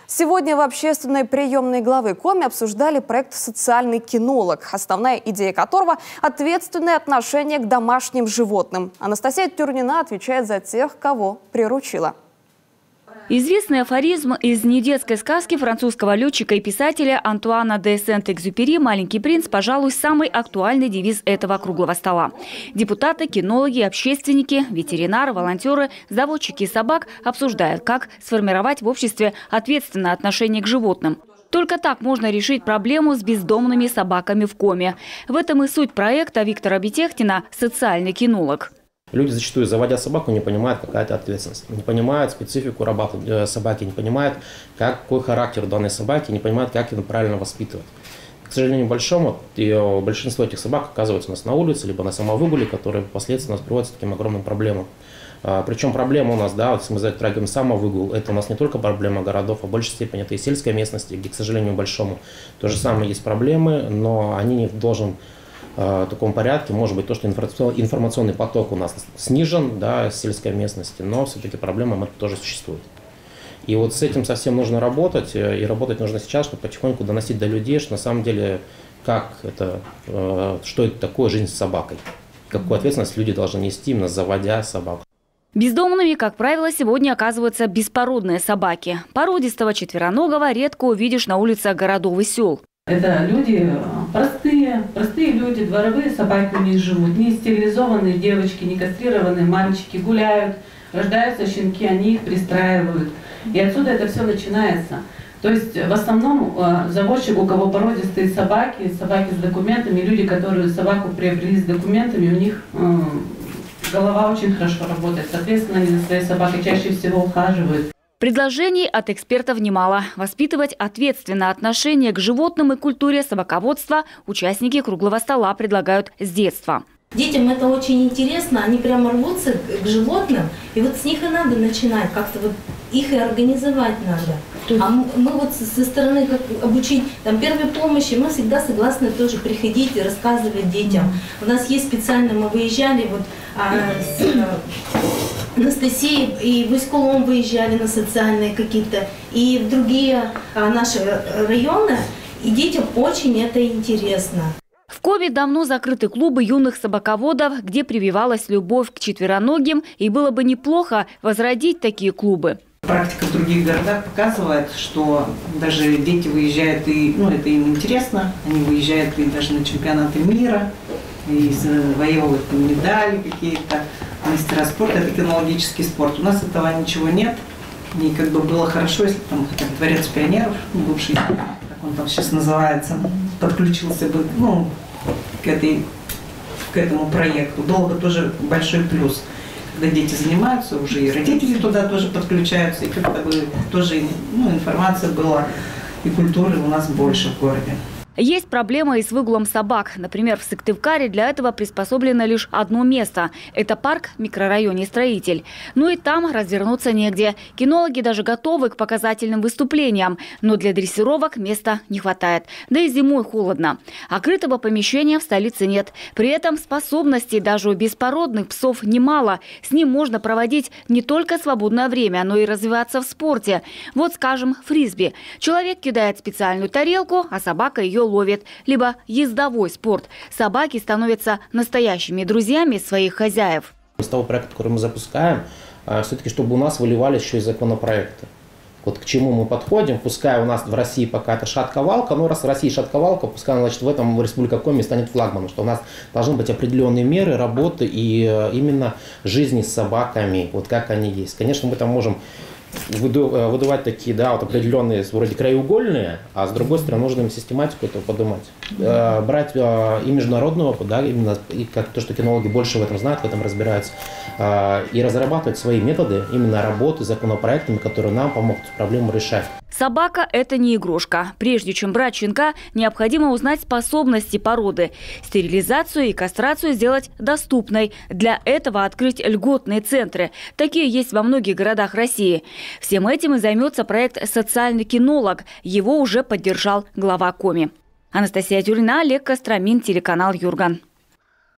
Сегодня в общественной приемной главы Коми обсуждали проект «Социальный кинолог», основная идея которого – ответственное отношение к домашним животным. Анастасия Тюрнина отвечает за тех, кого приручила. Известный афоризм из недетской сказки французского летчика и писателя Антуана де Сент-Экзюпери «Маленький принц», пожалуй, самый актуальный девиз этого круглого стола. Депутаты, кинологи, общественники, ветеринары, волонтеры, заводчики собак обсуждают, как сформировать в обществе ответственное отношение к животным. Только так можно решить проблему с бездомными собаками в Коми. В этом и суть проекта Виктора Бетехтина «Социальный кинолог». Люди зачастую, заводя собаку, не понимают, какая это ответственность. Не понимают специфику работы собаки, не понимают, какой характер у данной собаки, не понимают, как ее правильно воспитывать. К сожалению, большинство этих собак оказываются у нас на улице, либо на самовыгуле, которые впоследствии нас приводят к таким огромным проблемам. Причем проблема у нас, если мы затрагиваем самовыгул, это у нас не только проблема городов, а в большей степени это и сельской местности, где, к сожалению, большому. То же самое есть проблемы, но они не должны в таком порядке, может быть, то, что информационный поток у нас снижен, с сельской местности, но все-таки проблема это тоже существует. И вот с этим совсем нужно работать, и работать нужно сейчас, чтобы потихоньку доносить до людей, что на самом деле, что это такое жизнь с собакой, какую ответственность люди должны нести, именно заводя собаку. Бездомными, как правило, сегодня оказываются беспородные собаки. Породистого четвероногого редко увидишь на улицах городов и сел. Это люди простые люди, дворовые собаки у них живут, не стерилизованные девочки, не кастрированные мальчики, гуляют, рождаются щенки, они их пристраивают. И отсюда это все начинается. То есть в основном заводчик, у кого породистые собаки с документами, люди, которые собаку приобрели с документами, у них голова очень хорошо работает. Соответственно, они за своей собакой чаще всего ухаживают. Предложений от экспертов немало. Воспитывать ответственное отношение к животным и культуре собаководства участники круглого стола предлагают с детства. Детям это очень интересно, они прямо рвутся к животным, и вот с них и надо начинать, как-то вот их и организовать надо. А мы вот со стороны, как обучить первой помощи, мы всегда согласны тоже приходить и рассказывать детям. У нас есть специально, мы выезжали с Анастасией и в Войсковом выезжали на социальные какие-то, и в другие наши районы, и детям очень это интересно. В Коми давно закрыты клубы юных собаководов, где прививалась любовь к четвероногим, и было бы неплохо возродить такие клубы. Практика в других городах показывает, что даже дети выезжают, и это им интересно, они выезжают и даже на чемпионаты мира, и завоевывают медали какие-то, мастера спорта, это кинологический спорт. У нас этого ничего нет, и было хорошо, если хотя бы Дворец пионеров, бывший, как он там сейчас называется, подключился бы к этому проекту. Было бы тоже большой плюс. Когда дети занимаются, уже и родители туда тоже подключаются, и как-то бы тоже информация была, и культуры у нас больше в городе. Есть проблема и с выгулом собак. Например, в Сыктывкаре для этого приспособлено лишь одно место. Это парк в микрорайоне «Строитель». Но и там развернуться негде. Кинологи даже готовы к показательным выступлениям. Но для дрессировок места не хватает. Да и зимой холодно. А крытого помещения в столице нет. При этом способностей даже у беспородных псов немало. С ним можно проводить не только свободное время, но и развиваться в спорте. Вот, скажем, фрисби. Человек кидает специальную тарелку, а собака ее ловит. Либо ездовой спорт. Собаки становятся настоящими друзьями своих хозяев. С того проекта, который мы запускаем, все-таки, чтобы у нас выливались еще и законопроекты. Вот к чему мы подходим, пускай у нас в России пока это шатковалка, но раз в России шатковалка, пускай, значит, в этом Республика Коми станет флагманом, что у нас должны быть определенные меры работы и именно жизни с собаками, вот как они есть. Конечно, мы там можем выдавать такие, определенные вроде краеугольные, а с другой стороны нужно им систематику этого поднимать. Брать и международный опыт, именно и как то, что кинологи больше в этом знают, в этом разбираются, и разрабатывать свои методы именно работы с законопроектами, которые нам помогут проблему решать. Собака – это не игрушка. Прежде чем брать щенка, необходимо узнать способности породы. Стерилизацию и кастрацию сделать доступной. Для этого открыть льготные центры. Такие есть во многих городах России. Всем этим и займется проект «Социальный кинолог». Его уже поддержал глава Коми. Анастасия Тюрнина, Олег Костромин, телеканал Юрган.